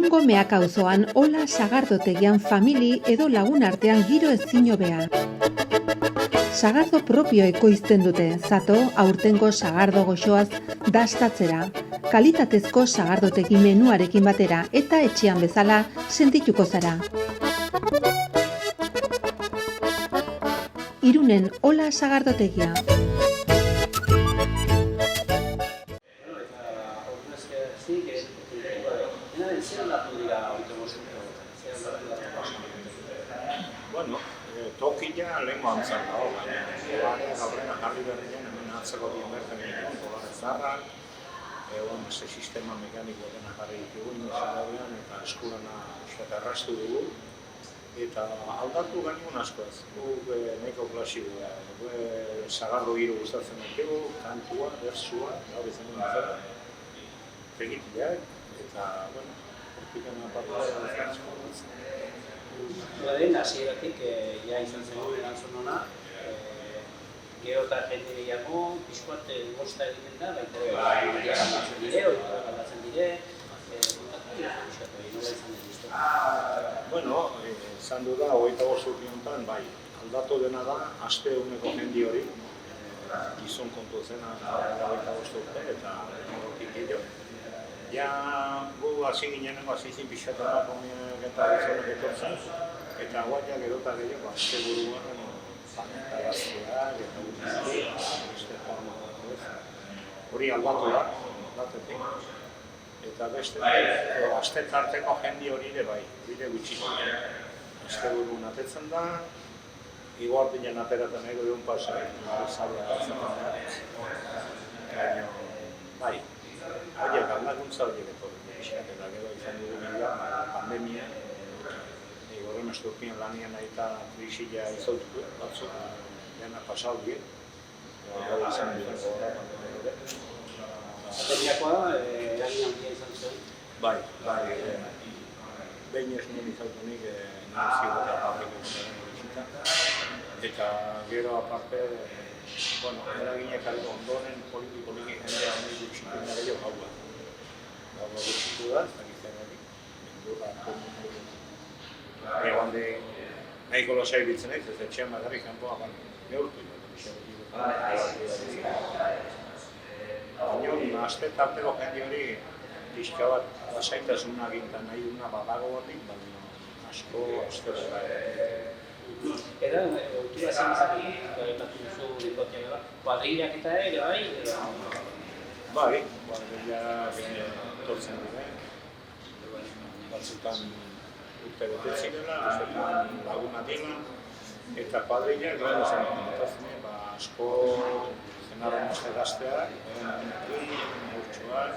Irungo Meaka auzoan Ola sagardotegian famili edo lagun artean giro ezin hobea. Sagardo propio ekoizten dute, zato aurtengo sagardo goxoaz dastatzera, kalitatezko sagardotegi menuarekin batera eta etxean bezala sentituko zara. Irunen Ola sagardotegia. Bueno, tokia lehen mantzak dago, baina gaurrena jarri berrien hemen atzeko dien berten egin polare zarrak, beste sistema mekaniko dena jarri ditugu inozarean eta eskurana errastu dugu. Eta aldatu gainun asko ez, guk nahiko klasikoa, sagardo giro gustatzen dugu, kantua, bersua, gaur izan duen zera, egiteak, eta, bueno, hortikan apartua asko dutzen. Lehen, hasieratik, ja izan zen erantzun hona, gero eta jende gehiago, pixkoat gosta egiten da, baita aldatzen dire, oiturak aldatzen dire, nola izan den izan. Bueno, izan du da, 25 urte honetan, bai, aldatu dena da, aste uneko jendi hori, gizon kontu zena 25 urte eta hortik gehiago. Ja, gu hasi gineneko, hasi zin pixatan apomiak eta gizonek etortzen, eta guaiak edota gehiago, azte buruan, panetagazteak eta beste formako ez. Hori aldatu da, aldatetik. Eta beste, azte tarteko jendi hori ere bai, bide gutxiko. Azte buruan atetzen da, iguardinen ateraten ego egun pasai, zarea atzaten da. Bai. Horiek, aldakuntza horiek etorri pixkat, eta gero izan dugu bila, pandemia, horren esturpien lanien eta krisila izautuko batzuk, dena pasau die, gara izan duen gora pandemia ere. Pandemiakoa, eragin handia izan zuen? Bai, behin ez nuen izautunik negozio eta fabriko bizita, eta gero aparte, bueno, eraginak ariko ondoren poliki jendea honik gutxitu da gehiago gaua. Gaua gutxitu da, ez dakit zen hori, bendurra komuniko. Egon de nahiko losai biltzen ez, ez etxean bakarrik kanpoa neurtu baina, aste tarteko jende hori pixka bat lasaitasun agintan nahi duna badago horrik, baina asko da. Eta, ohitura zen izatik, epatu duzu dikotia gara, kuadrilak eta ere bai? Bai, kuadrilak etortzen dira. Batzutan urte betetzen dela, bestetan laguna dela, eta kuadrilak gero zen asko zenarren uste gazteak, urtsuak,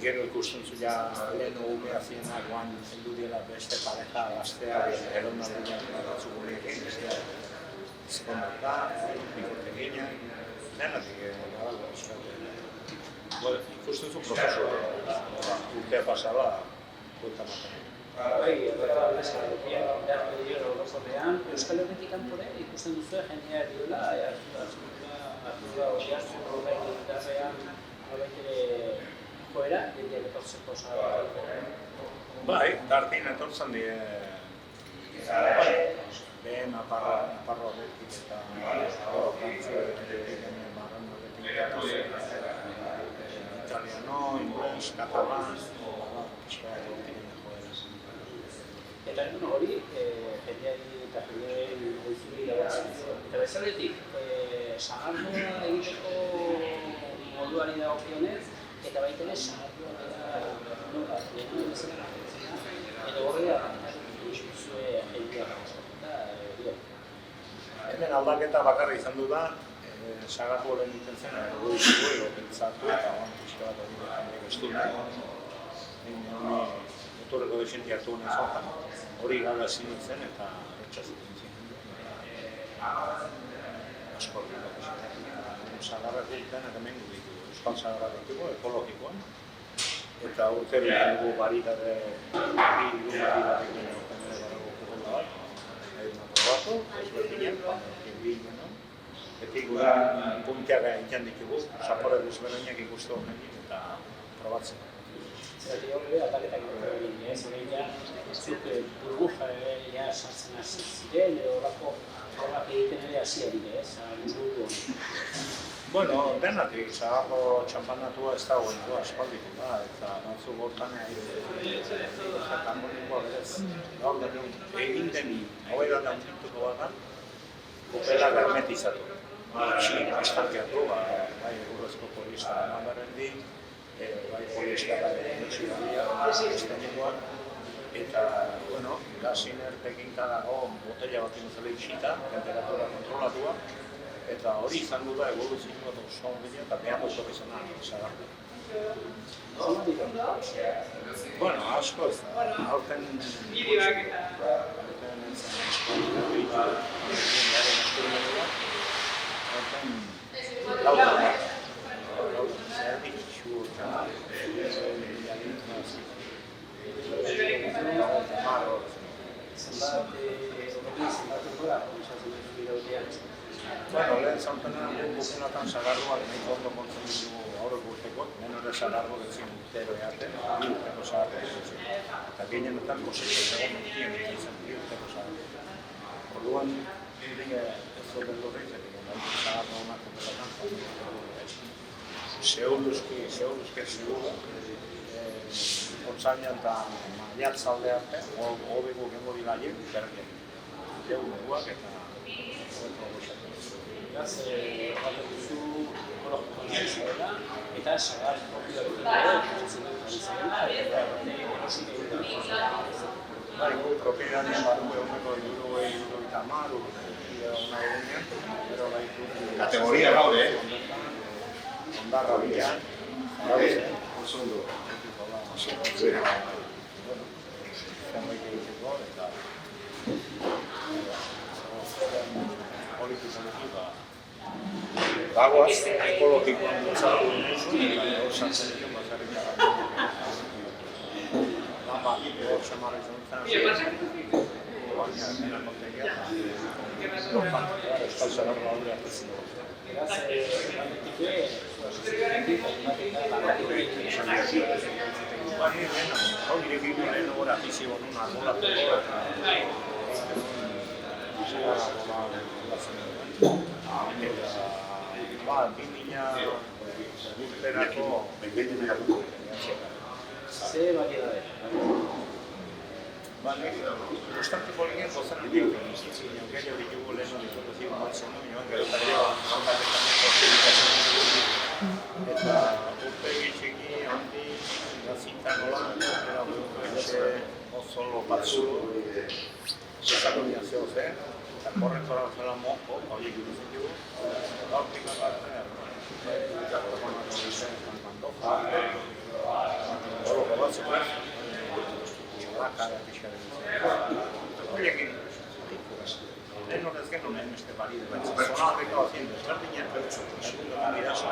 gero ikusten zu ja lehen ugea zienak guan zendu dira beste pareja gazteak erondaldiak batzugunekin, ezkondata, bikoteginak, denatik garago eskatzen. Ikusten zu prozesu urtea pasala buelta maten. Bai, eta sagardotegiak beharko dira orokorrean, Euskal Herritik kanpora ikusten duzu jendea direla, hartua hori hartu horrein egitarrean, horrek ere joera, jendeak etortzeko sagardotegiak. Bai, tartin etortzen die, lehen aparro horretik eta frantzi horretik, marran horretik, italiano, ingles, katalan, pixka horretik. Eta hori, jendeari eta jendeari goizuri dagoetan. Eta bezaletik, sagardoa egiteko moduari dagokionez, eta baita ere sagardoa nola, lehenu bezala edo horrela zuzue jendeak jaskatuta. Hemen aldaketa bakarra izan du da, sagardo horren iten zen, goizugu edo pentsatu eta pixka bat hori jendeak estu nahi. Motorreko desenti hartu honen zontan, hori gara ezin zen eta etxazitzen zen. Asko hori gara. Sagarrak egiten hemen ditu, euskal sagarrak ditugu, ekologikoan. Eta urtero egin dugu baritare, hiru baritare egin dugu kokola bat. Egin probatu, ezberdinak, egin Beti gure puntiak egiten ditugu, zapore desberdinak ikustu horrekin eta probatzen. Zergatik hor ere aldaketak egin ez, orain ja, zuk burbuja ja sartzen hasi ziren, edo horako frogak egiten ere hasia dire, ez, mundu hori. Bueno, denatik, Sagardo txampanatua ez dago edo aspalditik da, eta batzuk hortan harmonikoa berez. Gaur egin den hobeda da unituko bada, kupela hermetizatu. Txik, estankeatu, bai egurrezko polista emandarrendi, bai poliestara emotxiralia, estenikoak, eta, bueno, gasinertekin dago botella bat inozela itxita, temperatura kontrolatua, eta hori izan du da evoluzio bat oso ondila eta behar oso izan Sagardo. Bueno, asko ez da, aurten lauta bat, zerdik txurka, Bueno, lehen zauntenean bukunatan Sagardoak nahiko ondo kontzen ditugu aurreko urtekoak, menore Sagardo detzin urtero eaten, bi urteko Sagardo detzin. Eta gehienetan kosetxo egon urtien izan bi urteko Sagardo. Orduan, ez zoten lorri, zetik, Sagardo honak urtetan, Seuluzki segura, Otsailean eta maiatzalde arte, hobeko gengo dilaiek, bergen. Geu duguak eta hobeto goxatu. Beraz, bat duzu ekologikoa zaudela, eta Sagar propioa ere, ikusten dut izanela, eta erosik egiten Bai, gu propietatean badugu eguneko hirurogeita hamar urte ona egunean, pero Kategoria gaude, Ondarra bilan, gaude, oso ondo. zenbait egiteko, eta politikoki dagoaz, ekologikoan bultzatu duzu, eta hor sartzen ditu bazarrik lan bat, hor samarra izan baina dena kontegia, euskal Sagardo hauria hartzen dugu. Beraz, Bai, hau irekitu lehen gora bizi bonun arbolatuko eta ba, 2000 urterako behin hartuko. ze variedade? Bale, gustatuko lehen gozen ditugu. Gehiago ditugu lehen ditugu batzen duen, gero eta gero eta urte egitxeki handi gazita nola, era oso batzu zezakonian zehoz, eta korrektora zela moko, horiek ikusten dugu, gaurtik aparte, horoko batzuk, txolaka da pixaren horiekin, lehen horrez gero lehen beste balide batzen, zonaldeko haciendo ezberdinak, segundo kandidazo,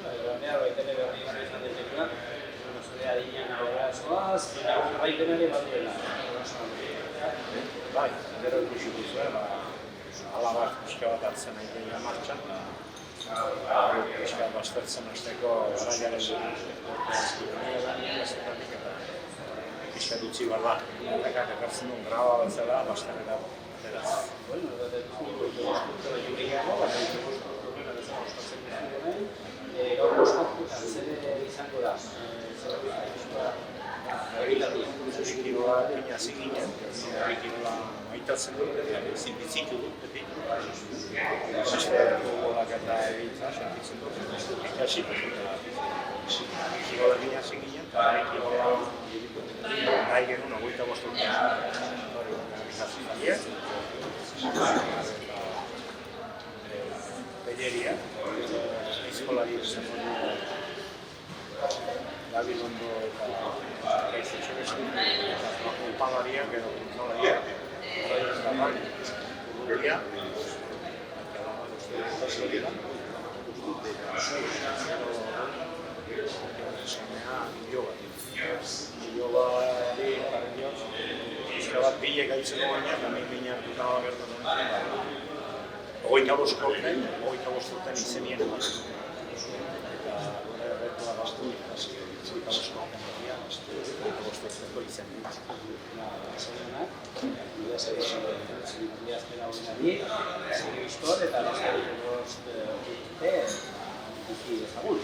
Baina baita ere berri izan detekula, zure adinean aurrera zoaz, jarraipen ere baduela. Bai, gero ikusi duzu, alabak pixka bat hartzen nahi dira martxan, pixka bat baztertzen hasteko garaiaren eta pixka dutzi barba, horrekak ekartzen duen graba bezala, bazterrera ateraz. Bueno, eskultura juridikoa, baina eskultura bezala ospatzen duen, gaur ospatzen zer izango da, Herrikiroa hasi ginen, herrikiroa maitatzen dut, eta zinbitzitu dut, beti. Golak eta egitza, sentitzen dut, ikasi. Herrikiroa hasi ginen, eta herrikiroa nahi genuen 25 urtean hasi zaila. Pelleria, eskolari izango Gabilondo eta Upagariak edo Kontrolariak, Urrutia, Ilobari, pixka bat bile gaitzeko baina, eta mina hartuta gertatu nintzen, 25 urtean izenien eman. aurrekoa bastu, eta osko jenderia, bosteko izen ditz. Zaionak, nire azten hau denari, zeri bizkor eta zeri bost urte, iki ezagun.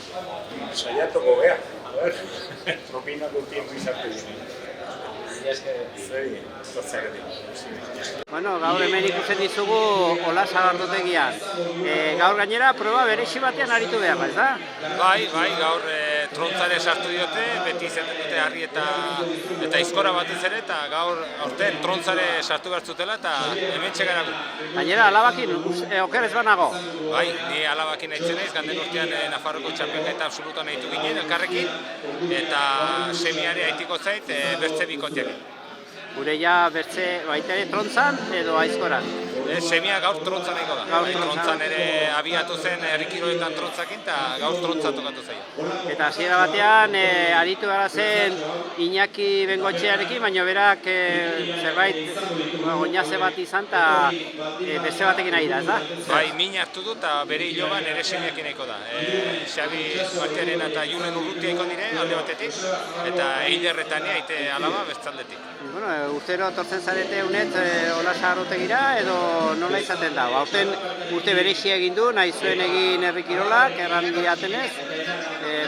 Saiatuko gea, a ver, propinako tiempo izarte dira. Zeri, Bueno, gaur hemen ikusten dizugu Ola Sagardotegian. Gaur gainera proba berezi batean aritu behar, ez da? Bai, gaur trontzare sartu diote, beti izaten dute harri eta aizkora batez ere, eta gaur aurten trontzare sartu behar zutela eta hemen txegaragu. Gainera, alabakin, oker ez banago. Bai, ni alabakin nahitzen naiz, ganden urtean Nafarroko txapelketa absolutan nahitu ginen elkarrekin, eta semiare haitiko zait bertze bikoteak. Gure ja bertze baita ere trontzan edo aizkoran. Semia gaur trontzan nahiko da. Trontzan ere abiatu zen herrikiroletan trontzakin eta gaur trontza tokatu zaio. Eta hasiera batean aritu gara zen Iñaki Bengotxearekin, baina berak zerbait oinaze bat izan eta beste batekin ari da, ez da? Bai, min hartu du eta bere hiloban ere semiakin nahiko da. Xabi Martiarena eta Julen Urrutia ikon dire alde batetik, eta Eiderretania aite alaba bestaldetik. Bueno, urtero tortzen zarete unet Ola Sagardotegira edo nola izaten da? Aurten urte berexia egin du, nahi zuen egin herrikirolak, erran diatenez,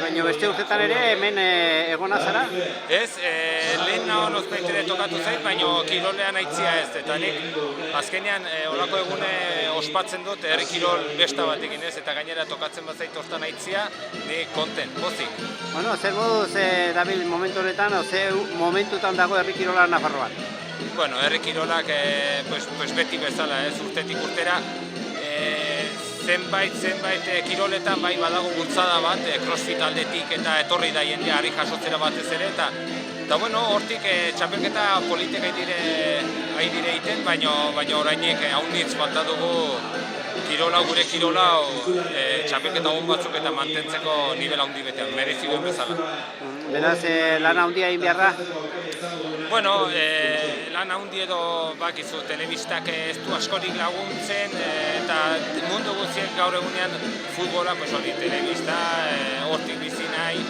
baina beste urtetan ere hemen egona zara? Ez, lehen nahon ozpeitere tokatu zait, baina kirolean aitzia ez, eta nik azkenean olako egune ospatzen dut herrikirol besta batekin ez, eta gainera tokatzen bat zait hortan aitzia, nik konten, pozik. Bueno, zer moduz dabil momentu honetan, ze momentutan dago herrikirola Nafarroan? Bueno, herrikirolak beti bezala, ez urtetik urtera, zenbait kiroletan bai badago bultzada bat, crossfit aldetik eta etorri da jendea harri jasotzera batez ere, eta bueno, hortik txapelketa politika ari dire egiten, baina orainik haunitz falta dugu gure kirola txapelketa hon batzuk eta mantentzeko nivel handi betean, merezi duen bezala. Beraz, lan handia egin behar da? Bueno, lan handi edo bakizu, telebistak ez du askorik laguntzen, eta mundu guztiek gaur egunean futbola, telebista, hortik bizi nahi,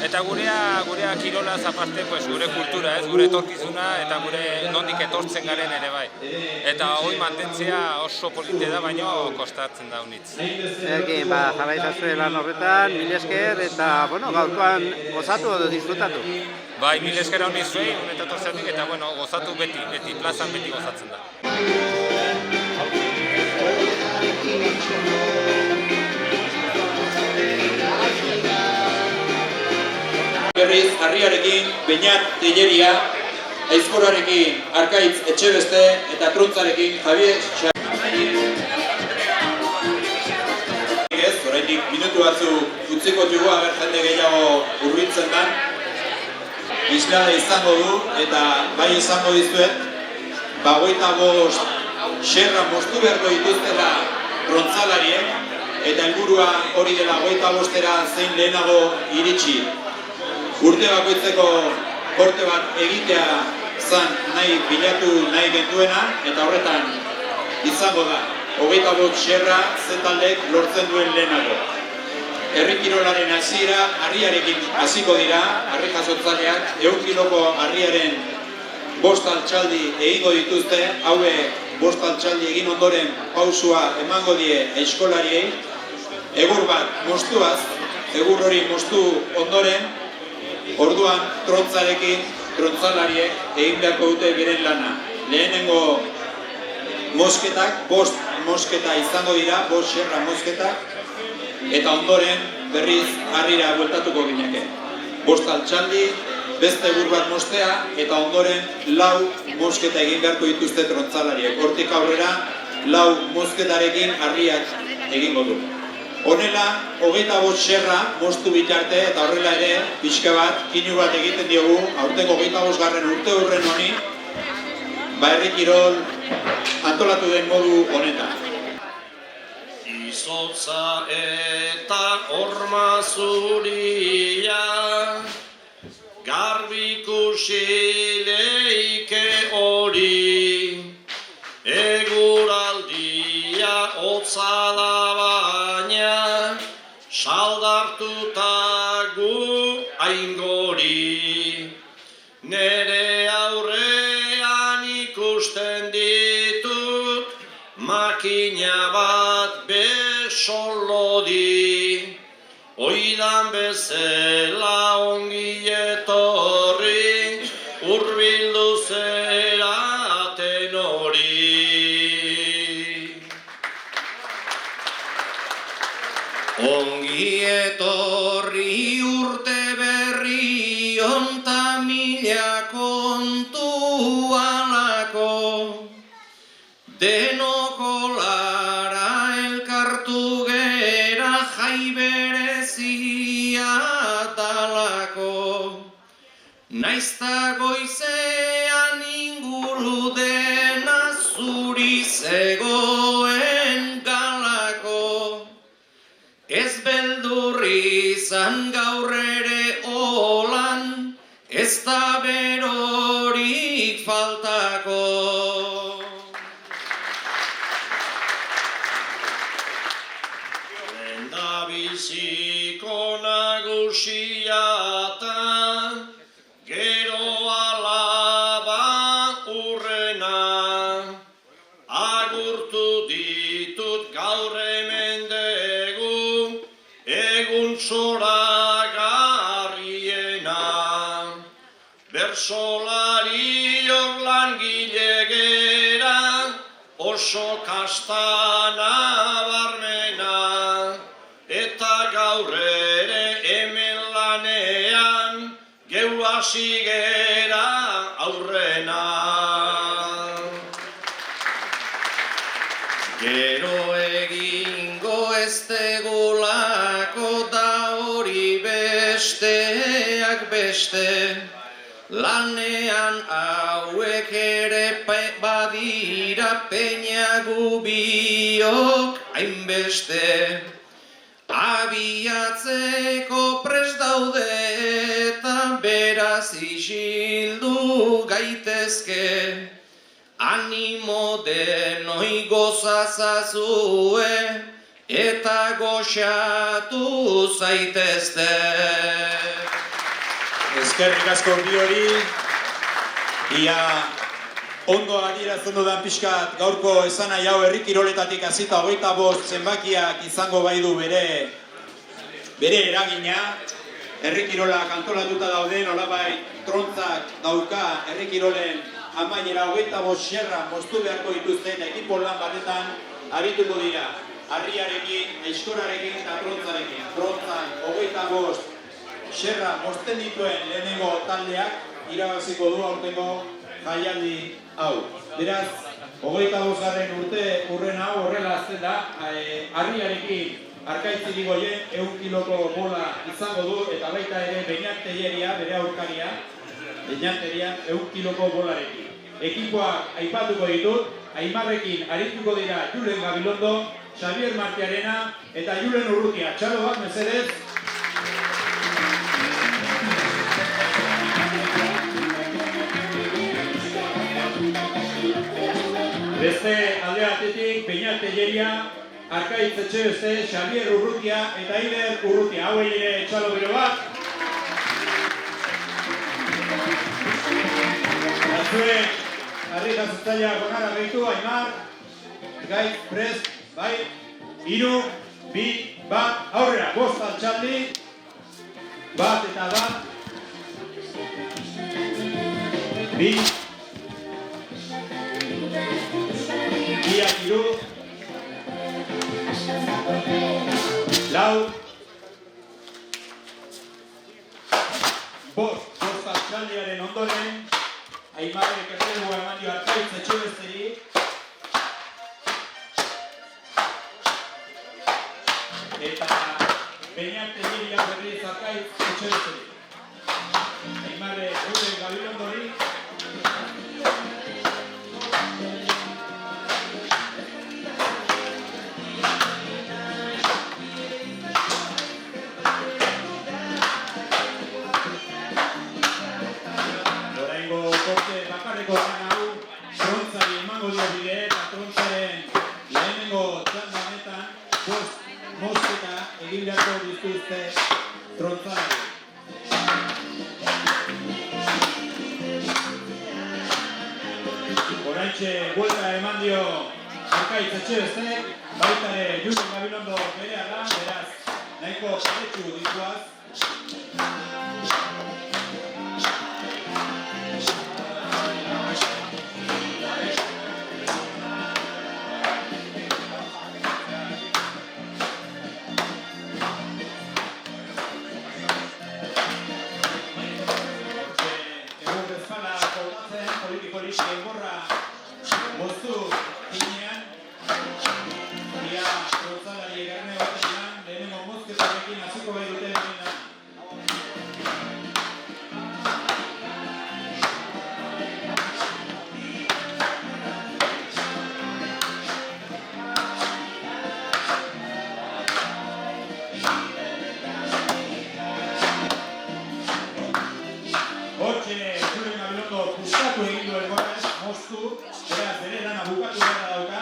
eta gurea kirolaz aparte, gure kultura, gure etorkizuna, eta gure nondik etortzen garen ere bai. Eta hori mantentzea oso polite da, baina kostatzen da unitz. Ekin, jarraitazue lan horretan, mil esker, eta gaurkoan gozatu edo disfrutatu. Bai, mil esker honi zuei, honetatorzeatik, eta gozatu beti, plazan beti gozatzen da. Berriz, harriarekin Beñat Telleria, aizkorarekin Arkaitz Etxebeste eta truntzarekin Javier Oraindik minutu batzuk utziko dugu, aber jende gehiago hurbiltzen den. Islada izango du eta bai izango dizuet, 25 xerra moztu beharko dituztela trontzalariek eta helburua hori dela 25era zein lehenago iritsi. Urte bakoitzeko korte bat egitea zan bilatu nahi genduena eta horretan izango da 25 xerra zetaldek lortzen duen lehenago. Herrikirolaren hasiera harriarekin hasiko dira, harri jasotzaileak 100 kiloko harriaren 5 altxaldi egingo dituzte, hauek 5 altxaldi egin ondoren pausua emango die eskolariei, egur bat moztuaz, egur hori moztu ondoren, orduan trontzarekin trontzalariek egin beharko dute beren lana. Lehenengo mosketak, 5 mosketa izango dira, 5 xerra mosketak, eta ondoren berriz harrira bueltatuko gineke. 5 altxaldi, beste egur bat mostea, eta ondoren 4 mosketa egin beharko dituzte trontzalariek. Hortik aurrera 4 mosketarekin harriak egingo du. Honela, 25 xerra moztu bitarte eta horrela ere, pixka bat, kinu bat egiten diogu, aurtengo 25. urte hurren honi, herrikirol antolatu den modu honetan. Izotza eta horma zuria, garbi ikusi leike hori, eguraldia hotzala baina, saldartuta gu aingori. Nere aurrean ikusten ditut, makina bat besolodi. Oidan bezala ongi etorri, hurbildu zeraten hori. Ongi etorri urte berri onta mila kontu alako, denoko lara elkartu gera jai berezia dalako. Naizta goizean inguru dena zuri zegoen galako, ez beldur izan gaur ere olan, ez da berorik faltako. Lendabiziko nagusiata, gero alaba urrena, agurtu ditut gaur hemen degu, egun zoragarriena. Bersolariok langile gera, oso kastana barmena, eta gaur ere hemen lanean, geu hasi gera aurrena. Gero egingo ez degulako da hori besteak beste, lanean hauek ere badira peina gubiok hainbeste. Abiatzeko prest daude eta beraz isildu gaitezke, animo denoi gozazazue eta goxatu zaitezte. Eskerrik asko biori, ia ondo adierazten dudan pixkat gaurko esana jau herri kiroletatik hasita 25 zenbakiak izango baidu bere eragina. Herri kirolak antolatuta daude, nolabait trontzak dauka herri kirolen amaiera 25 xerra moztu beharko dituzten ekipo lan batetan arituko dira. Harriarekin, eiskorarekin eta trontzarekin. Trontzan 25 xerra mozten dituen lehenengo taldeak irabaziko du aurtengo jaialdi hau. Beraz, 25. urte urren hau horrela azten da, Harriarekin Arkaitz Irigoyen 100 kiloko bola izango du, eta baita ere Beñat Telleria, bere aurkaria, Beñat Telleria 100 kiloko bolarekin. Ekipoak aipatuko ditut, Aimarrekin arituko dira Julen Gabilondo, Xavier Martiarena eta Julen Urrutia. Txalo bat, mesedez. Beste alde batetik, Beñat Telleria, Arkaitz Etxebeste, Xavier Urrutia eta Iber Urrutia. Hauei ere txalo bero bat. Batzuek, harri jasotzaia gonara behitu, Aimar, Gaitz, prest, bai, 3, 2, 1, aurrera, 5 altxaldi, bat eta bat, 2, biak 3, 4, 5 altxaldiaren ondoren, Aimarrek errelua eman dio Arkaitz Etxebesteri, eta Beñat Telleria berriz Arkaitz Etxebesteri. Aimarrek Julen Gabilondori, bakarreko lan hau trontzari emango dio bide eta trontzaren lehenengo txanda honetan 5 mozketa egin beharko dituzte trontzari. Oraintxe buelta eman dio Arkaitz Etxebestek, baita ere Julen Gabilondo berehala, beraz, nahiko paretsu dituaz. Enborra moztu ginean, ia rotzalari egarne batean, lehenengo mozketarekin hasiko bai dute egina. Hortxe, Julen Gabilondo puzkatu egin du Enborraz, moztu, beraz, bere lana bukatu gara dauka.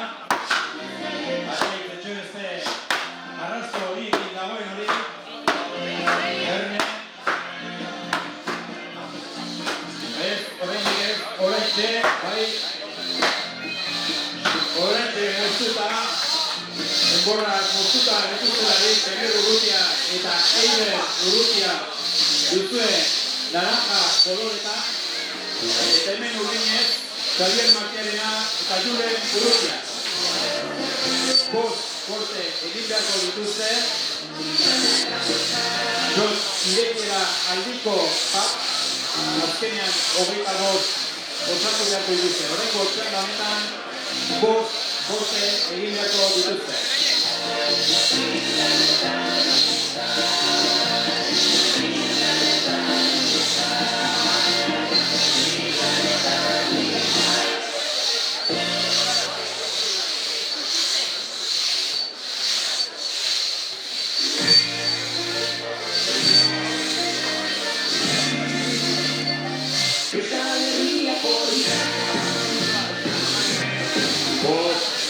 Arkaitz Etxebeste arrasto hori egin dagoen hori. Erne. Ez, oraindik ez, oraintxe, bai. Oraintxe moztuta, Enborraz moztuta getuztelari, Temer Urrutia eta Eider Urrutia duzue naranja koloreta, eta hemen urdinez, Xavier Martiarena eta Julen Urrutia. Bost korte egin beharko dituzte, irekiera aldiko bat, azkenean 25 osatu beharko dituzte. Horrengo txanda honetan, bost korte egin beharko dituzte.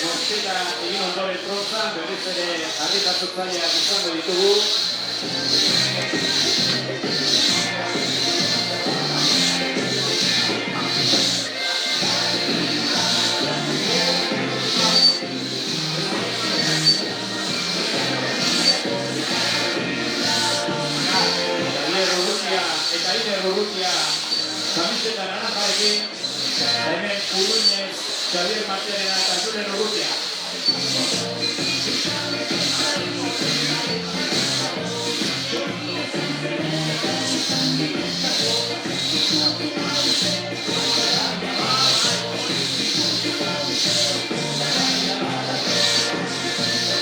Mosketa egin ondoren tronza, berriz ere harritatzaileak izango ditugu. Xavier Urrutia eta Eider Urrutia kamiseta naranjarekin, hemen Urruinez, Xavier Martiarena eta Julen Urrutia.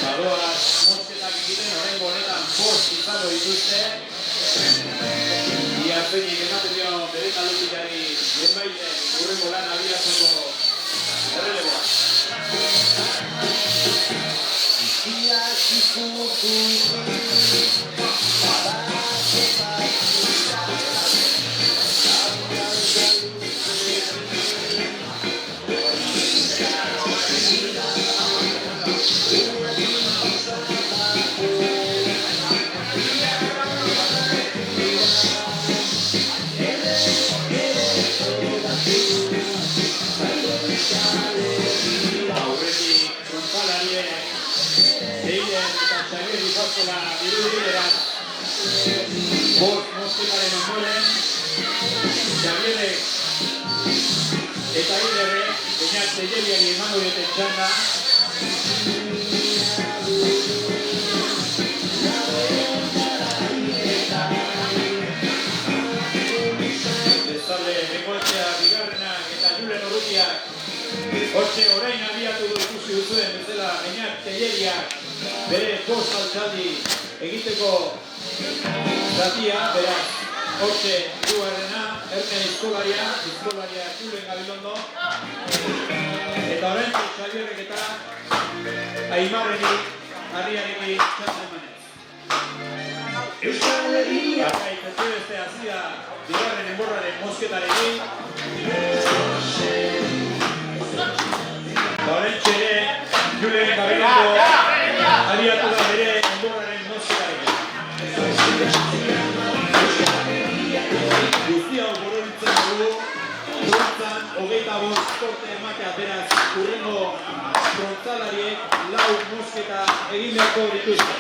Badoaz, mozketak egiten horrengo honetan bost izango dituzte. Ia zeinik ematen dio bere taldetikari lehenbailen hurrengo lan abiatzeko erreleboa. Bost mosketaren ondoren, Xavierrek eta Eiderrek, baina Telleriari emango dioten txanda. Bestalde, Bengoetxea bigarrenak eta Julen Urrutiak, hortxe orain abiatu du ikusi duzuen bezala, baina Telleriak bere bost altxaldi egiteko zatia, beraz, hortxe dugarrena, Erne Izkolaria Julen Gabilondo, eta orain Xavierrek eta Aimarreni, Arriareki txanda emanez. Euskal Herria! Arkaitz Etxebeste hazia bigarren enborraren mosketarekin. Eta orain txere, Julen Gabilondo ariatu da bere enborraren mosketarekin. Guztia horroritzen dugu, trontzan 25 korte ematea beraz tontzalariek 4 mosketa egin beharko dituzte.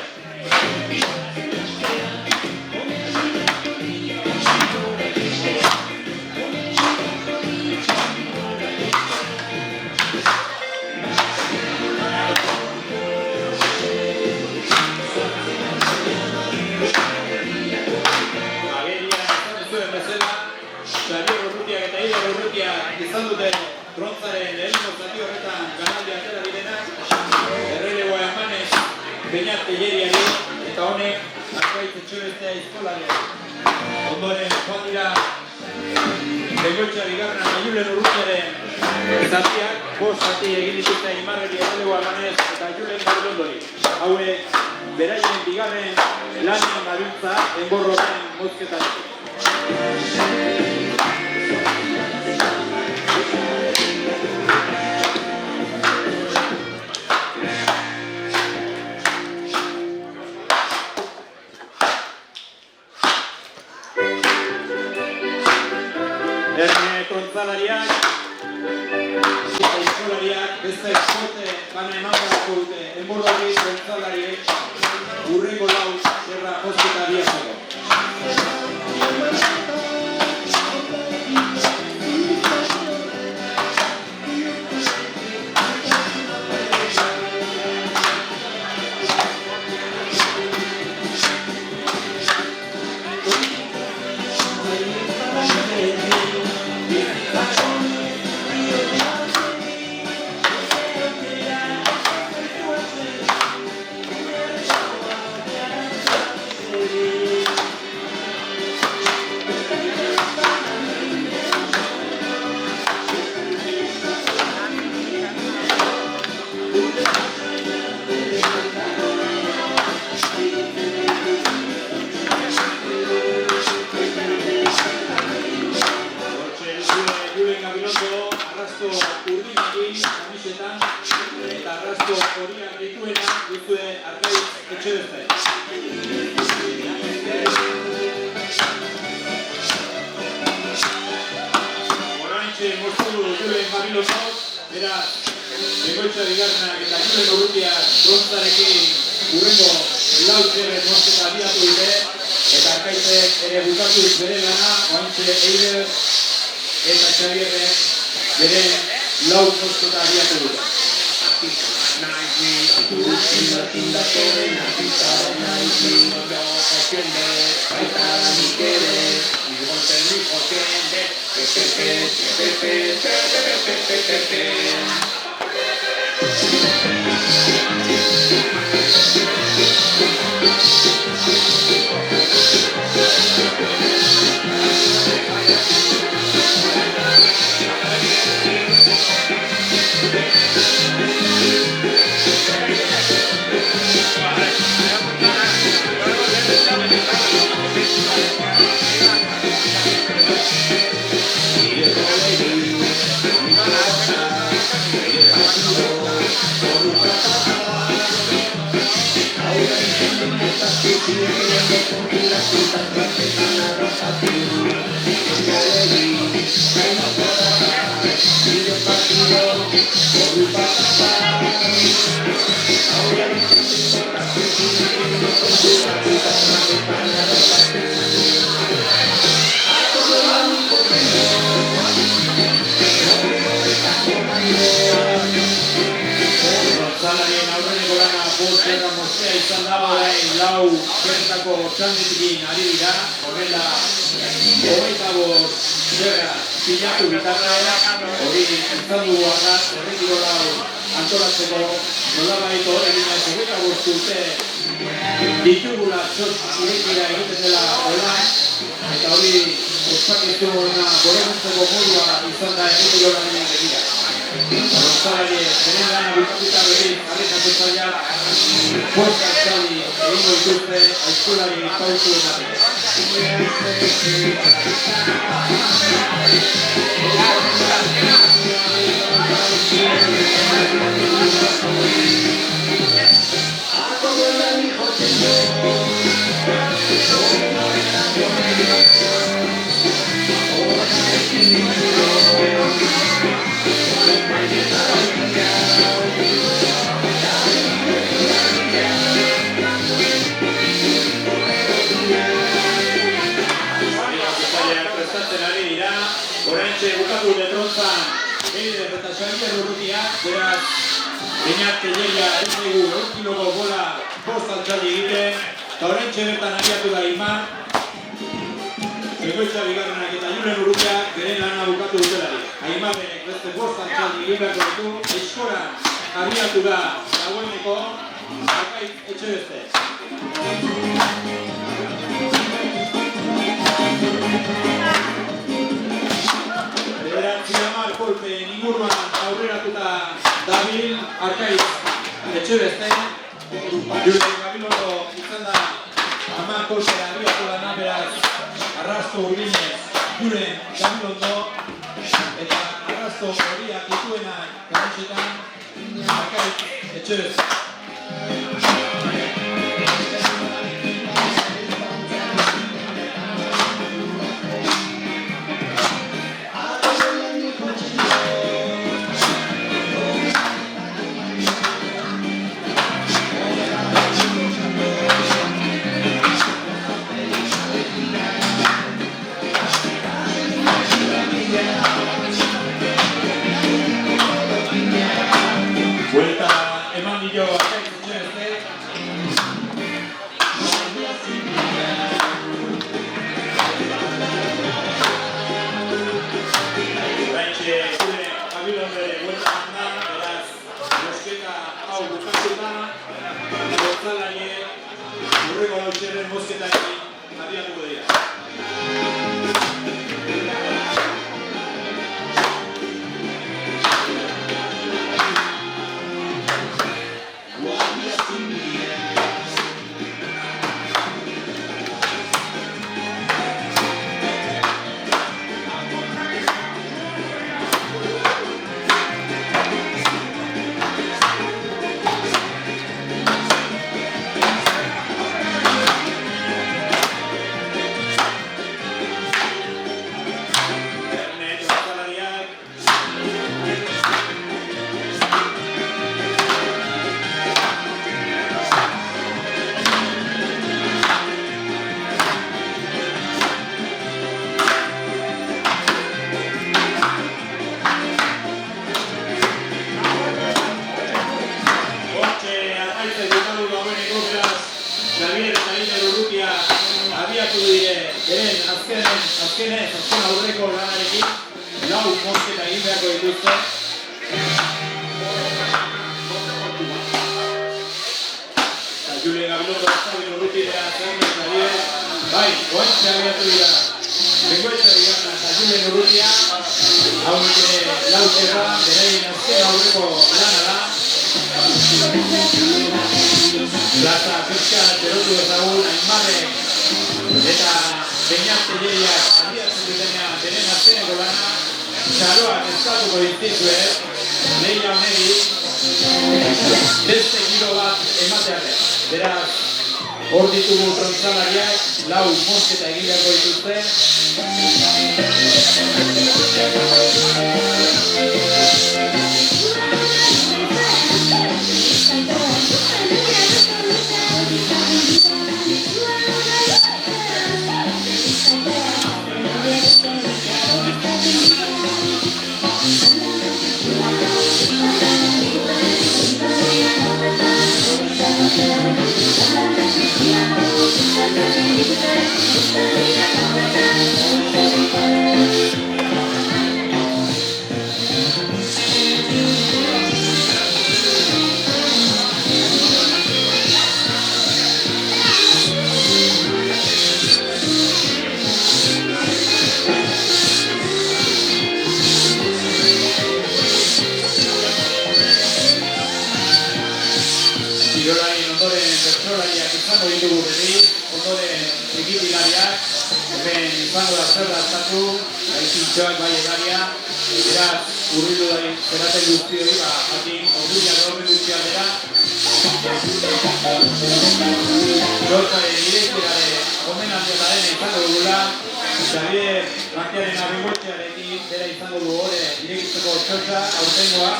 Izan dute trontzaren lehenko zati horretan kanalde atera direnak, errelegoa emanez Beñat Telleriari eta honek Arkaitz Etxebestea Aizkolari. Ondoren joan dira Bengoetxea bigarren eta Julen Urrutiaren zatiak, 5 zati egin dituzte Imarreri errelegoa emanez eta Julen Gabilondori. Hauek beraien bigarren lanean gabiltza enborroten mozketan. Erne tontzalariak eta aizkolariak beste eskote bana eman beharko dute. Enbordari tontzalariek hurrengo 4 zerra hospita biazako. Eta arrasto horiak dituena duzue Arkaitz Etxebestea. Oraintxe moztu Julen Gabilondok, beraz, Bengoetxea bigarrenak eta Julen Urrutiak tronzarekin hurrengo 4 zerren mozketa abiatu dute, eta Arkaitzek ere bukatuz bere lana, oraintxe Eider eta Xabierrek bere 4 mozketa abiatu dute. Izan da orain 4 zerretako txandetikin ari dira, horrela 25 zerra pilatu bitarra, hori izan dugu arraz, erretiro antolatzeko nolabait horrekin ez 25 urte ditugula irekira egiten dela hola, eta hori ospakizuna goreguntzeko modua izan da erretiro begira. Gonzalari, beren lana bukatuta berri jarrekatu zaiak, Puerta Xavi egingo dituzte aizkolari pausu emateko. Euskaldian urrutia, beraz, Beñat Telleria ez dugu 1 kiloko bola bost altzaldi egiten, eta horrentxe bertan abiatu da Imar, Begoitza bigarrenak eta Julen Urrutiak beren lana bukatu dutelari. Aimarrek beste bost altzaldi egin beharko ditu, eskoran abiatu da dagoeneko Arkaitz Etxebeste. Bederatzi hamar kolpeen inguruan aurreratuta dabil Arkaitz Etxebeste. Julen Gabilondo izan da 10 kolpea abiatu lana, beraz Arrasto Urbinez, Julen Gabilondo eta Arrasto horiak dituena kamisetan Arkaitz Etxebeste. Vuelta eman dio Arkaitz Etxebeste. Oraintxe Julen Gabilondore buelta eman da, beraz, bosketa hau bukatuta, bortzalaiek hurrengo lautxerren bosketarekin abiatuko dira. Azken aurreko lanarekin, lau mosketa egin beharko dituzte. Eta Julen Gabilondo Zabil Urrutidea zerrez darie, bai, oentxe abiatu dira. Bengoetxe bigarna eta Julen Urrutia, haurik lau zerra, beraien azken aurreko lana da. Plaza fiskat berotu ezagun, Aimarrek eta Beñat Telleriak abiatzen dutenean beren azkeneko lana, txaloak eskatuko dituzue, lehia honegi, beste kilo bat ematearen. Beraz, hor ditugu trontzalariak, lau mosketa egin beharko dituzte. Zerrak bai egaria, beraz, urritu da zeraten guztioi, jakin, orduñak horren guztia dira. Zortzaren direktirare gomenantzataren izango dugula, Xavier Martiaren Arrigotxearekin bera izango du hori direkitzeko txotza, aurtengoa,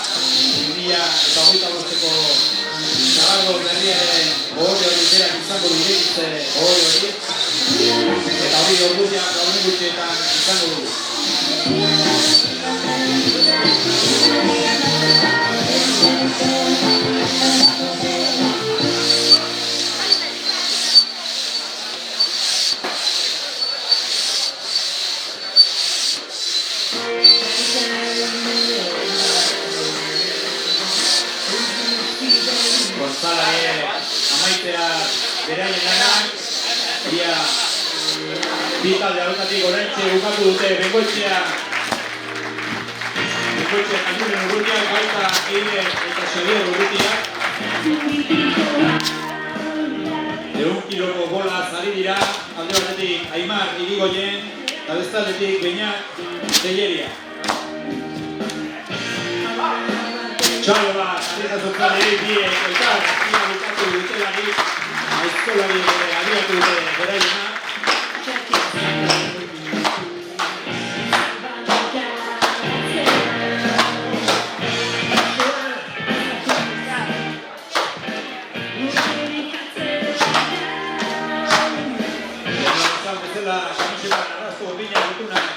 2025ko Zagardo berriaren ohore hori berak izango du direkitze ohore hori, eta hori orduñak horren guztietan izango dugu. beraien lanak, ia bi talde hauetatik oraintxe bukatu dute Bengoetxea Julen Urrutiak, baita Eider eta Xabier Urrutiak. 100 kiloko bola zari dira, alde batetik Aimar Irigoyen, eta bestaldetik Beñat Telleria. Txalo bat, arrizatzen biek, elkar, ia bukatu dutelarik, aizkolari abiatu dute beraiena.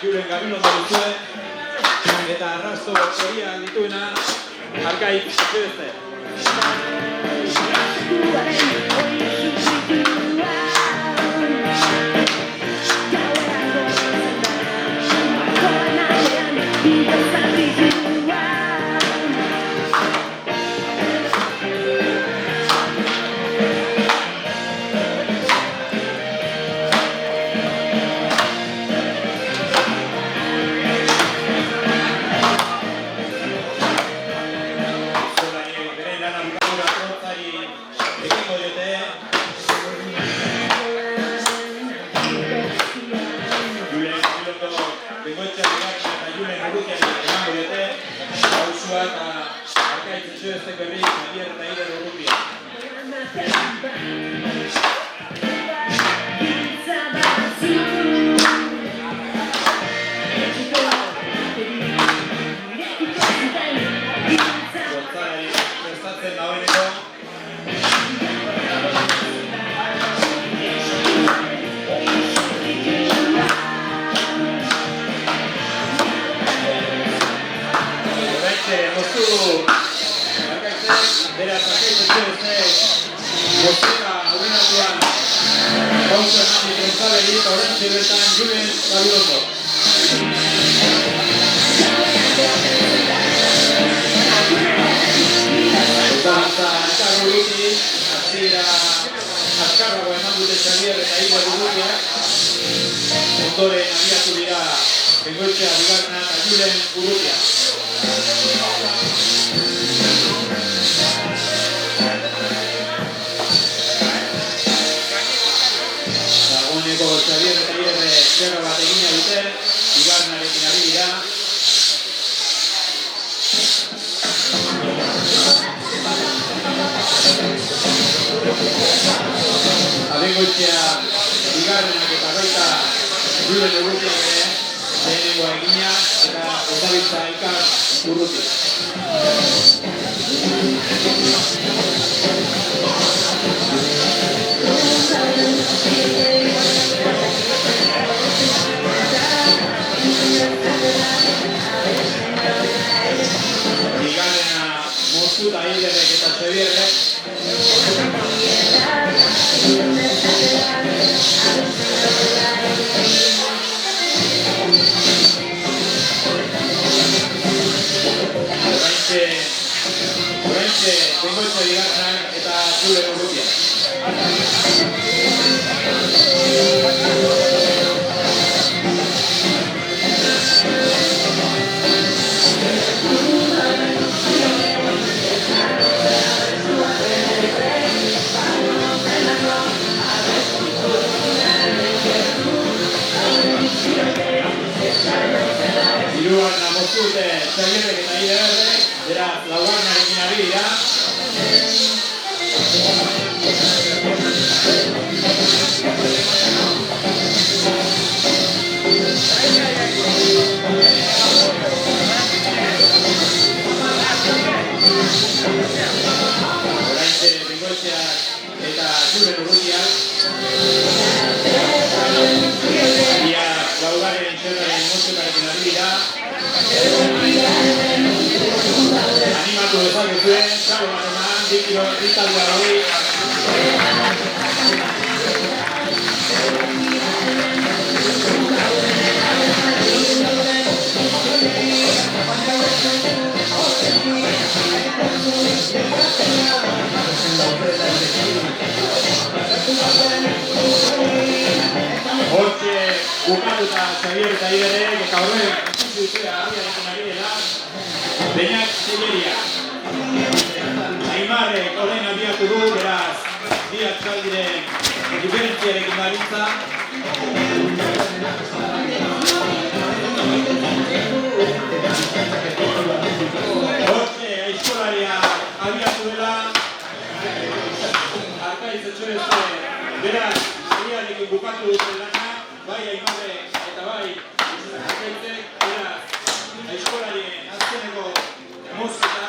Julen Gabino duzue, eta arrasto horia dituena Arkaik Etxebeste. Ondoren abiatu dira Bengoetxea bigarrena eta Julen Urrutia. Dagoeneko Xabier eta Ierre zerra bat egina dute, bigarrenarekin ari dira. Bengoetxea bigarrenak eta baita Julen Urrutiak ere lehenengoa egina eta osabiltza Elkar Urruti. Bigarrena moztuta Eiderrek eta Xabierrek. Oraintxe Bengoetxea bigarrenak eta Julen Urrutia. Hirugarrena moztu dute Xabierrek eta Eiderrek, beraz laugarrenarekin ari dira. Oraintxe Bengoetxeak eta Julen Urrutiak. Ia laugarren txerraren moztukarekin ari dira. Animatu dezakezue, txalo bat eman, ditaldua hori. Hortxe bukatuta Xabier eta Iberek eta horren ikusi duzea abiarekin ari dela Beñat Telleria. Aimarrek orain abiatu du, beraz, bi atzaldiren diferentziarekin gabiltza. Hortxe aizkolaria abiatu dela Arkaiz Etxebeste, beraz, abiarekin bukatu duten lana, bai Aimarrek eta bai Arkaitzek, beraz, aizkolarien azkeneko mozketa.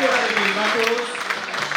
Zora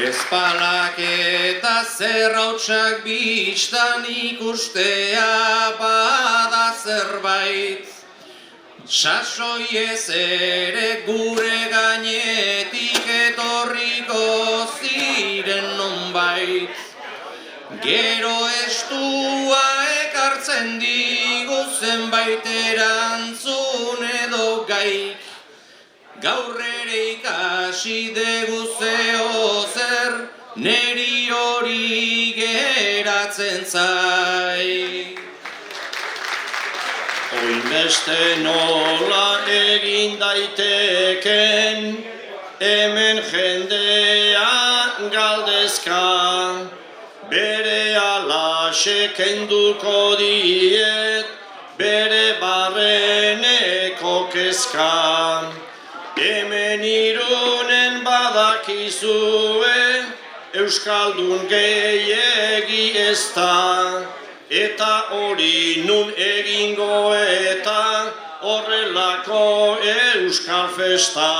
Ezpalak eta zerrautsak bistan ikustea bada zerbait. Sasoi ez ere gure gainetik etorriko ziren nonbait. Gero estua ekartzen digu zenbait erantzun edo gaik. Gaur ere ikasi dugu zeo zer, neri hori geratzen zai. Oinbeste nola egin daiteken, hemen jendea galdezka. Bere alaxe kenduko diet, bere barreneko kezka. Hemen Irunen badakizue, euskaldun gehiegi ez da. Eta hori nun egingo eta horrelako euskal festa.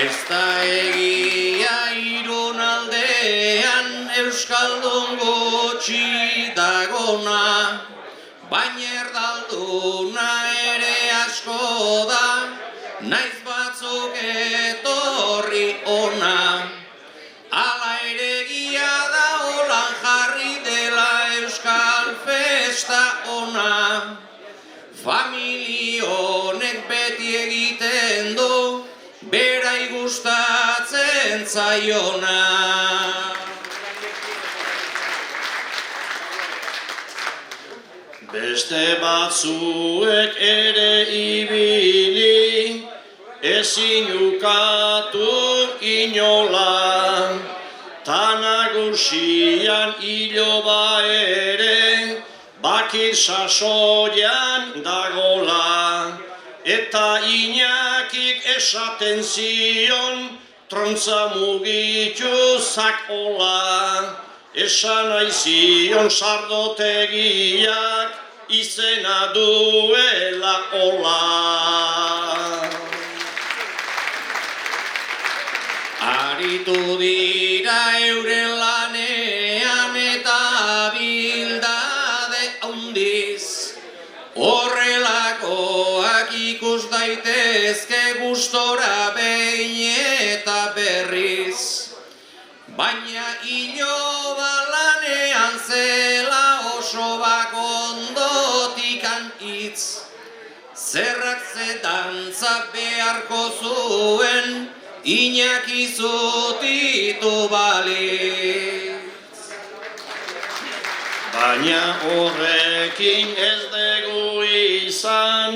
Ez da egia Irun aldean euskaldun gutxi dagona, baina erdalduna ere asko da, naiz batzuk etorri ona. Ala ere egia da holan jarri dela euskal festa ona. Familionek beti egiten du, berai gustatzen zaiona. Beste batzuek ere ibili, ezin ukatu inola. Ta nagusian iloba ere, bakit sasoian dagola. Eta Iñakik esaten zion, trontza mugitu zakola. Esan nahi zion sardotegiak, izena duela ola. Aritu dira euren lanean eta bildade handiz. Horrelakoak ikus daitezke gustora behin eta berriz. Baina iloba lanean zela oso bakondotikan hitz. Zerrak ze dantza beharko zuen, Iñaki zutitu balitz. Baina horrekin ez dugu izan,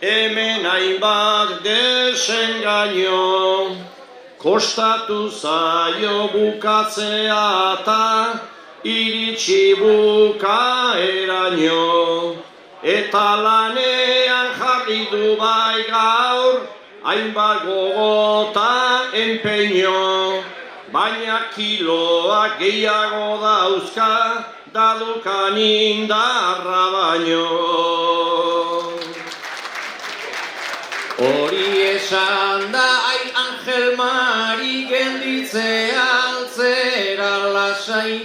hemen hainbat desengaino. Kostatu zaio bukatzea eta iritsi bukaeraino. Eta lanean jarri du bai gaur, hainbat gogota empeño. Baina kiloak gehiago dauzka, dadukan indarra baino. Hori esan da ai Angel Mari gelditzea altzera lasai.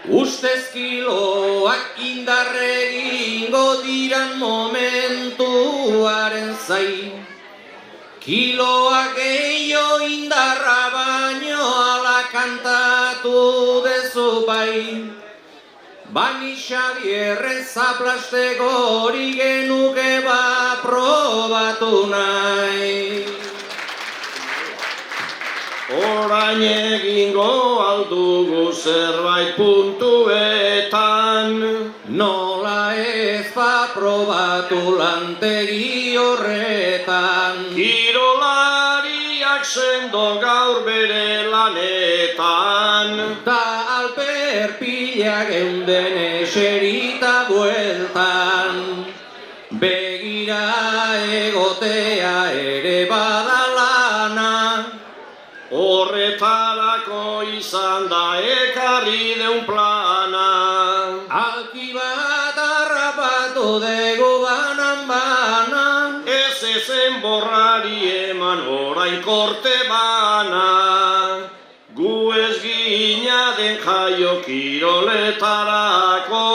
Ustez kiloak indarregingo diran momentuaren zai. Kiloak gehiago indarra baino ala kantatu dezu bai. Bani Xabierren zaplasteko hori genuke probatu nahi. Orain egingo aldugu zerbait puntuetan, nola ez probatu lantegi horretan. Kirolariak sendo gaur bere lanetan, ta alper pila geunden eserita bueltan. Begira egotea ere badalana, horretarako izan da ekarri deun plana. Alki bat harrapatu dugu banan-banan, ez ezen borrari eman orain korte bana. Gu ez gina den jaio kiroletarako.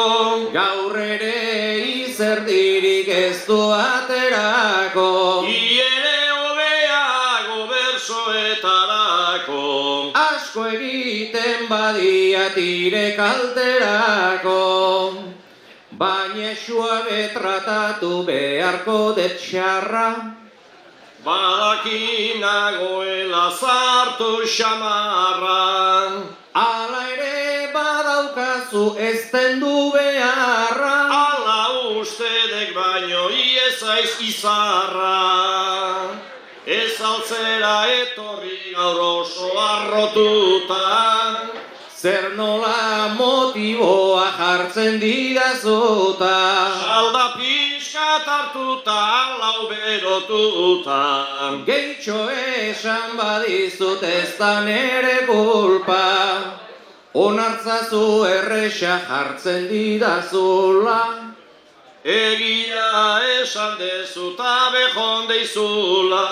Gaur ere izerdirik ez du aterako. Iere hobeago bersoetarako. Asko egiten badia tire kalterako. Baina suabe tratatu beharko det xarra. Badaki nagoela zartu xamarra. Ala ere badaukazu ezten du beharra. Ala ustedek baino iezaiz izarra. Ez altzera etorri gaur oso arrotuta. Zer nola motiboa jartzen didazuta. Salda pixkat hartuta, lau berotuta. Gehitxo esan badizut ez da nere kulpa. Onartzazu erresa jartzen didazula. Egia esan dezuta behon deizula.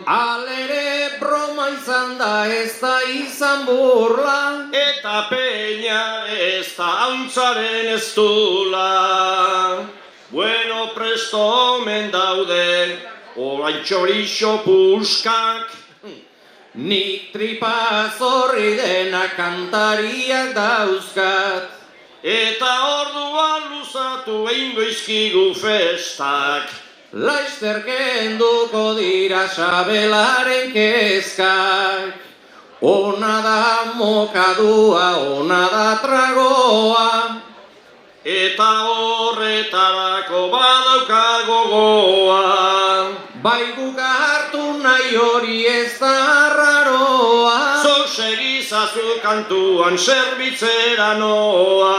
Alere broma izan da ez da izan burla. Eta peina ez da hauntzaren ez dula. Bueno, presto omen daude, orain txorixo puskak. Nik tripa zorri dena kantariak dauzkat. Eta orduan luzatu egingo izkigu festak. Laizter kenduko dira sabelaren kezkak. Ona da mokadua, ona da tragoa. Eta horretarako badauka gogoa. Bai guk hartu nahi hori ez da arraroa. Zor segizazu kantuan zerbitzera noa.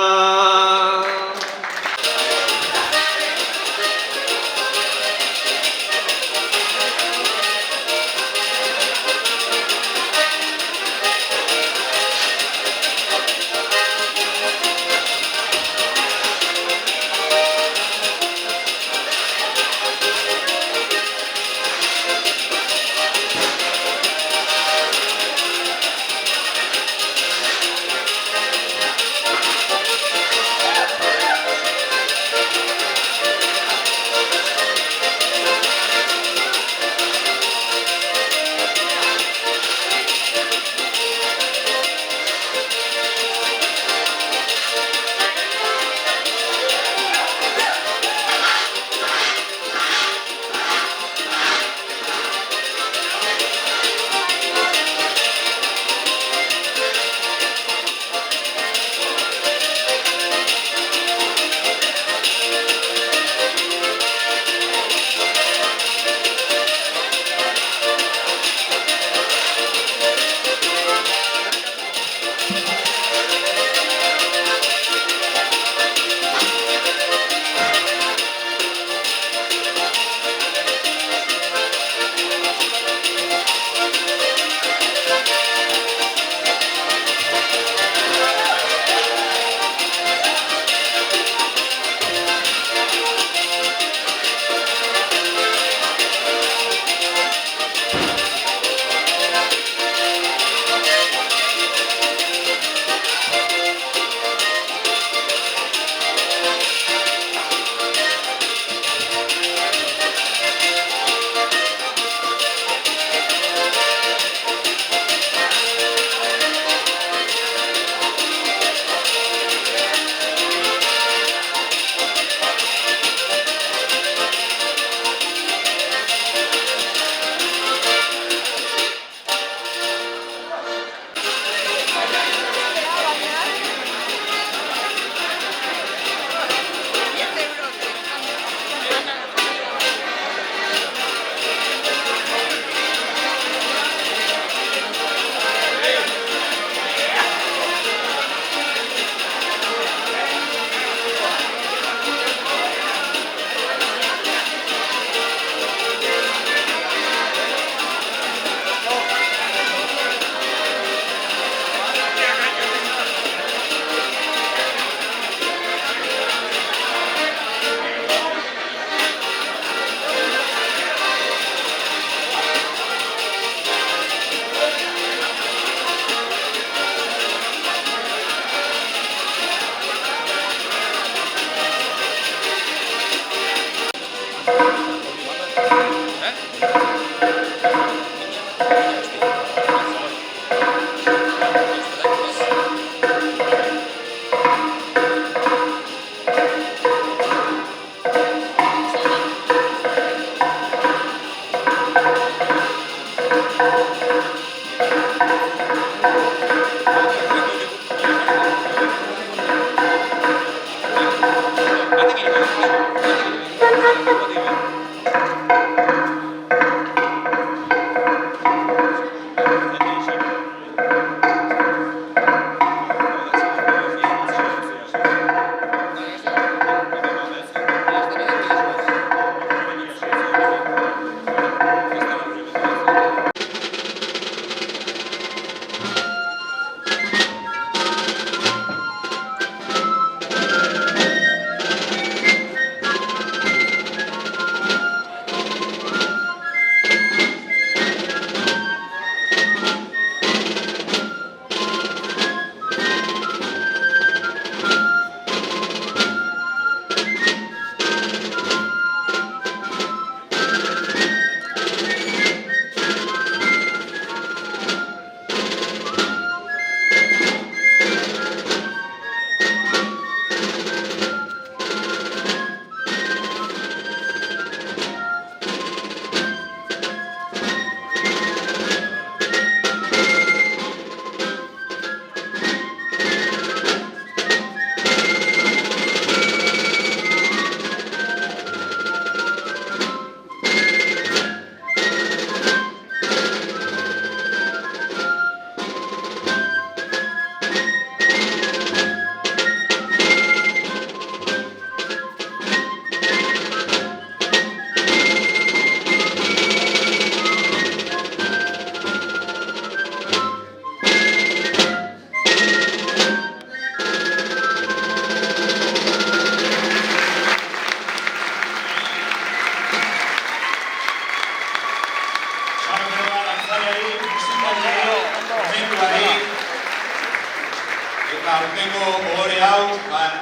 Eta aurtengo ohore hau,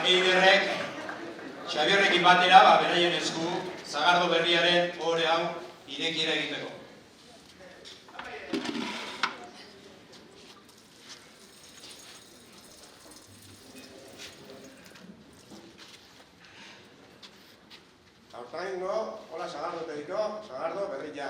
Eiderrek, Xabierrekin batera, beraien esku, Sagardo berriaren ohore hau irekiera egiteko. Aurtengo, hola Sagardo tegiko, Sagardo berria.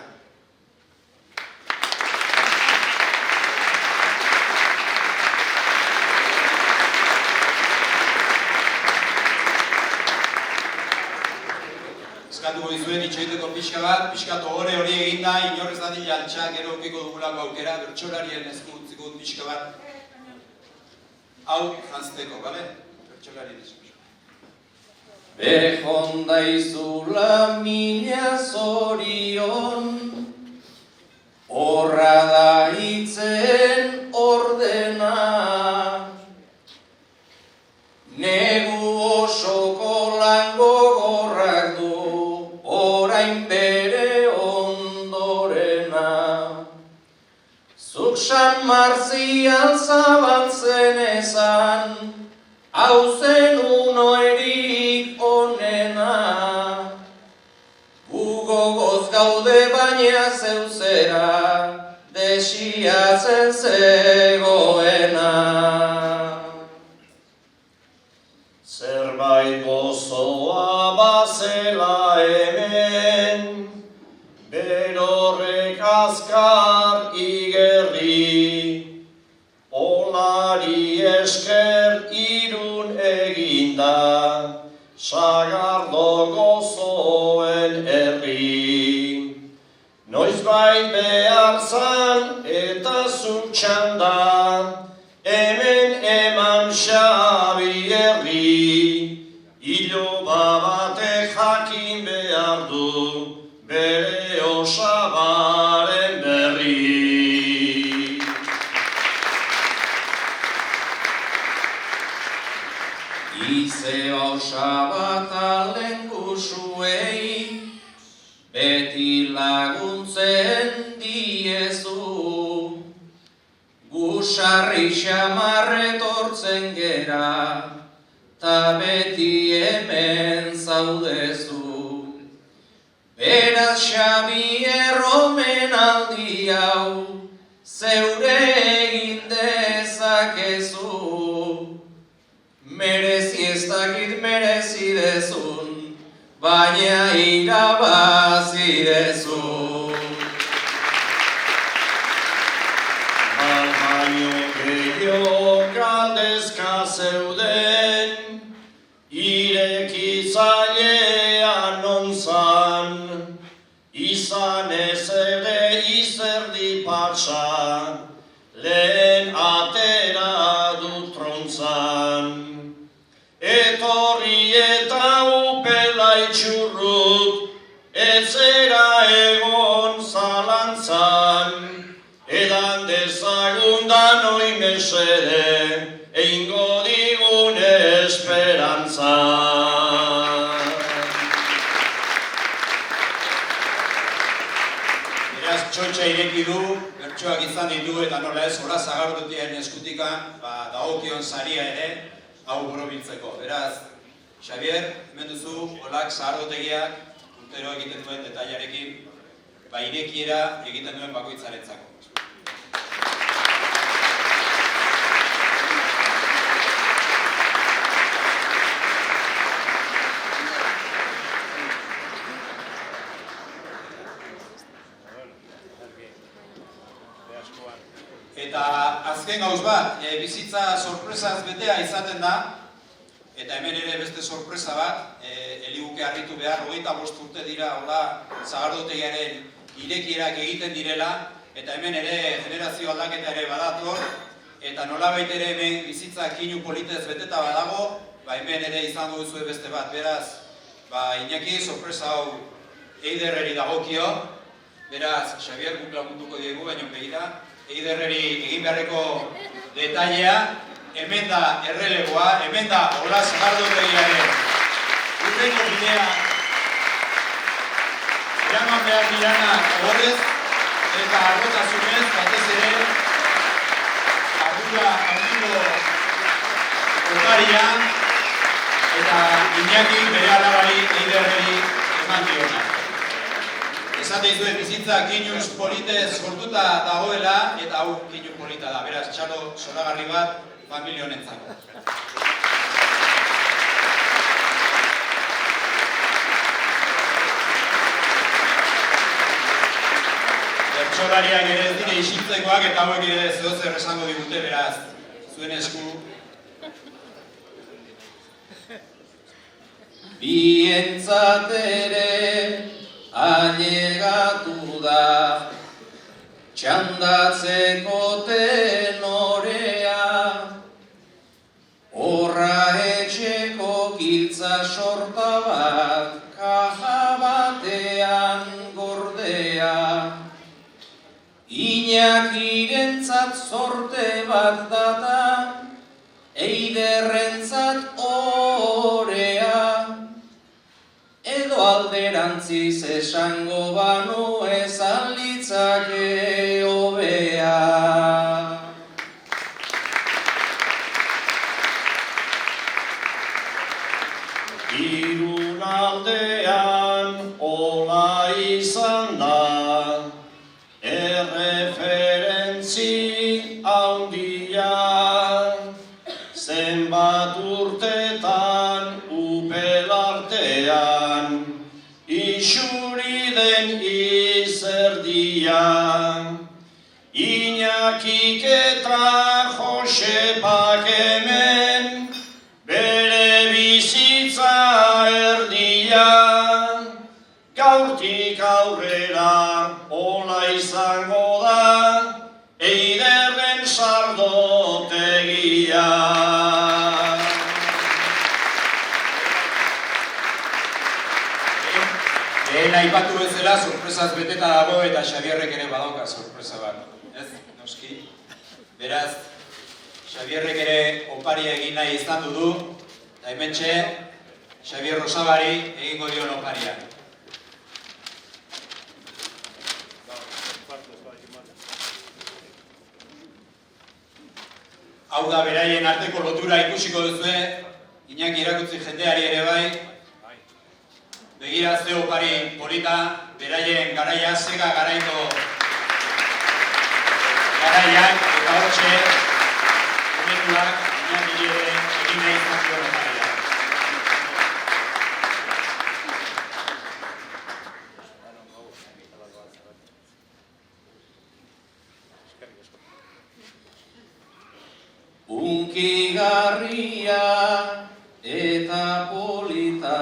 Eskatuko dizuet itxoiteko pixkat ohore hori eginda, inorrez dadila altxak gero ukiko dugulako aukera, bertsolarien esku utziko pixka bat. Hau jantzteko, bale? Bertsolarien esku. Bejonda izula mina zorion, horra da hitzen ordena, negu osoko lango gorrak du, orain bere ondorena. Zuk San Marzian zabaltzen ezan, hau zen unoerik onena. Gu gogoz gaude baina zeuzera, desiatzen zegoena. Zerbait gozoa bazela hemen, berorrek azkar igerri, olari esker irun eginda, Sagardo gozoen herri. Noizbait behar zan eta zutxanda, hemen eman Xabierri, iloba batek jakin behar du, bere osabaren berri. Ize osabata lengusuei, beti laguntzen diezu, gu sarri xamar etortzen gera, ta beti hemen zaudezu. Beraz Xabier omenaldi hau zeure egin dezakezu, merezi ez dakit merezi dezun, baina irabazi dezu. Baino gehiago galdezka zeuden, irekitzailean non zan, izan ez ere izerdi patsa, lehen atera dut trontzan. Etorri eta upela itxurrut, etzera egon zalantzan, edan dezagun danoi mesede, eingo digun esperantza. Beraz, txotxa ireki du, bertsoak izan ditu eta nola ez Ola Sagardotien eskutikan dagokion saria ere hau borobiltzeko. Beraz, Xabier, hemen duzu Olak Sagardotegiak urtero egiten duen detailarekin irekiera egiten duen bakoitzarentzako. Eta azken gauz bat, bizitza sorpresaz betea izaten da, eta hemen ere beste sorpresa bat, eliguke harritu behar, 25 urte dira Ola Sagardotegiaren irekierak egiten direla, eta hemen ere generazio aldaketa ere badator, eta nolabait ere hemen bizitza kinu politez beteta badago, hemen ere izango duzue beste bat, beraz, Iñaki sorpresa hau Eiderreri dagokio, beraz, Xabier guk lagunduko diegu, baina begira, Eiderreri egin beharreko detailea, hemen da errelegoa, hemen da Ola Sagardotegiaren urrengo bidea eraman behar diranak horrez eta argotasunez, batez ere ardura handiko oparian eta Iñaki bere alabari Eiderreri eman diona. Esate izue bizitza kinuz politez sortuta dagoela eta hau kinu polita da. Beraz, txalo zoragarri bat familia honentzako. Bertsolariak ere ez dire isintzekoak eta hauek ere zehozer esango digute, beraz, zuen esku. Bientzat ere ailegatu da, txandatzeko tenorea, horra etxeko giltza sorta bat, kaja batean gordea. Iñakirentzat zorte bat data, Eiderrentzat orea, edo alderantziz esango banu ezan litzake hobea. Irun aldean Ola izan da, erreferentzi handia, zenbat urtetan upel artean, isuri den izerdia. Iñakik eta Josepak hemen, bere bizitza erdia, gaurtik aurrera Ola izango da, Eiderren sardotegia. Lehen aipatu bezala sorpresaz beteta dago eta Xabierrek ere badauka sorpresa bat. Ez, noski. Beraz, Xabierrek ere oparia egin nahi izan du, eta hementxe Xabier Rosabari egingo dion oparia. Hau da beraien arteko lotura ikusiko duzue, Iñaki irakutsi jendeari ere bai. begira ze opari polita, beraien garaia zega garaiko garaiak, eta hortxe, momentuak, baina ere egin nahi izan oparia. Unkigarria eta polita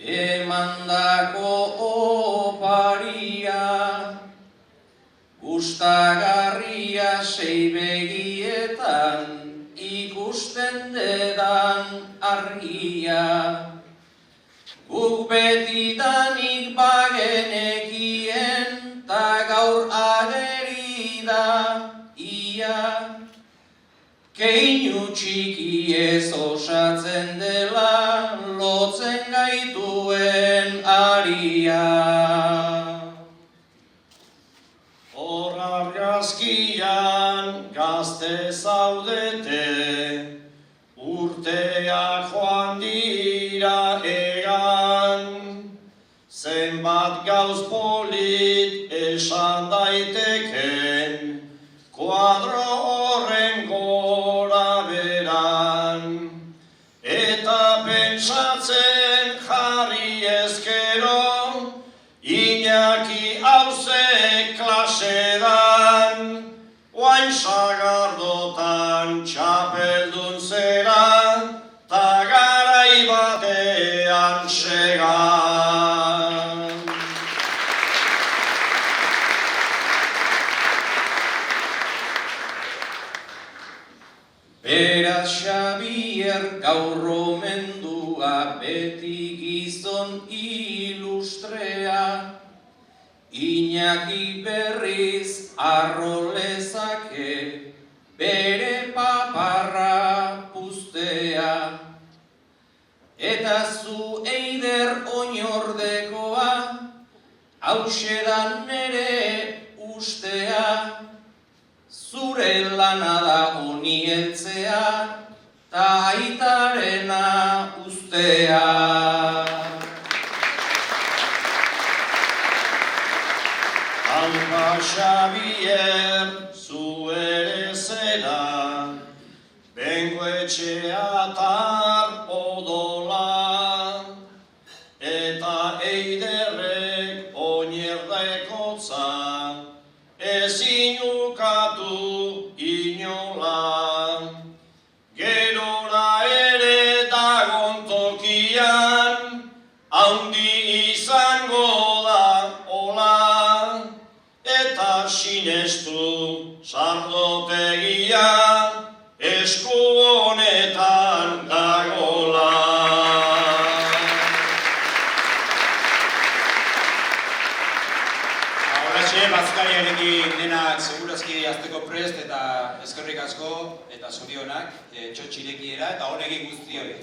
emandako oparia, gustagarria sei begietan ikusten dedan argia. Guk betidanik bagenekien ta gaur ageri da ia. Keinu txiki ez osatzen dela lotzen gaituen aria. Hor argazkian gazte zaudete, urteak joan dira egan, zenbat gauz polit esan daiteken, kuadro horren gora beran, eta pentsatzen jarri ezkero, Iñaki hauze klasedan, oain Sagardotan txapeldun zera, ta garai batean segan. Beraz Xabier gaur omendua beti gizon ilustrea, Iñaki berriz arro lezake bere paparra puztea. Eta zu Eider oinordekoa, hause da nere ustea, zure lana da honi heltzea, ta aitarena ustea. Alba Xabier, zu ere zera, bengoetxea tar odola, eta Eiderrek oinerdekotza, ezin ukatu inola. Gerora ere dagon tokian, haundi izango da ola, eta sinestu sardotegia esku honetan dagola. Horretxe, bazkariarekin denak segurazki azteko prest eta eskerrik asko eta zorionak txotxirekiera eta honekin guzti hori.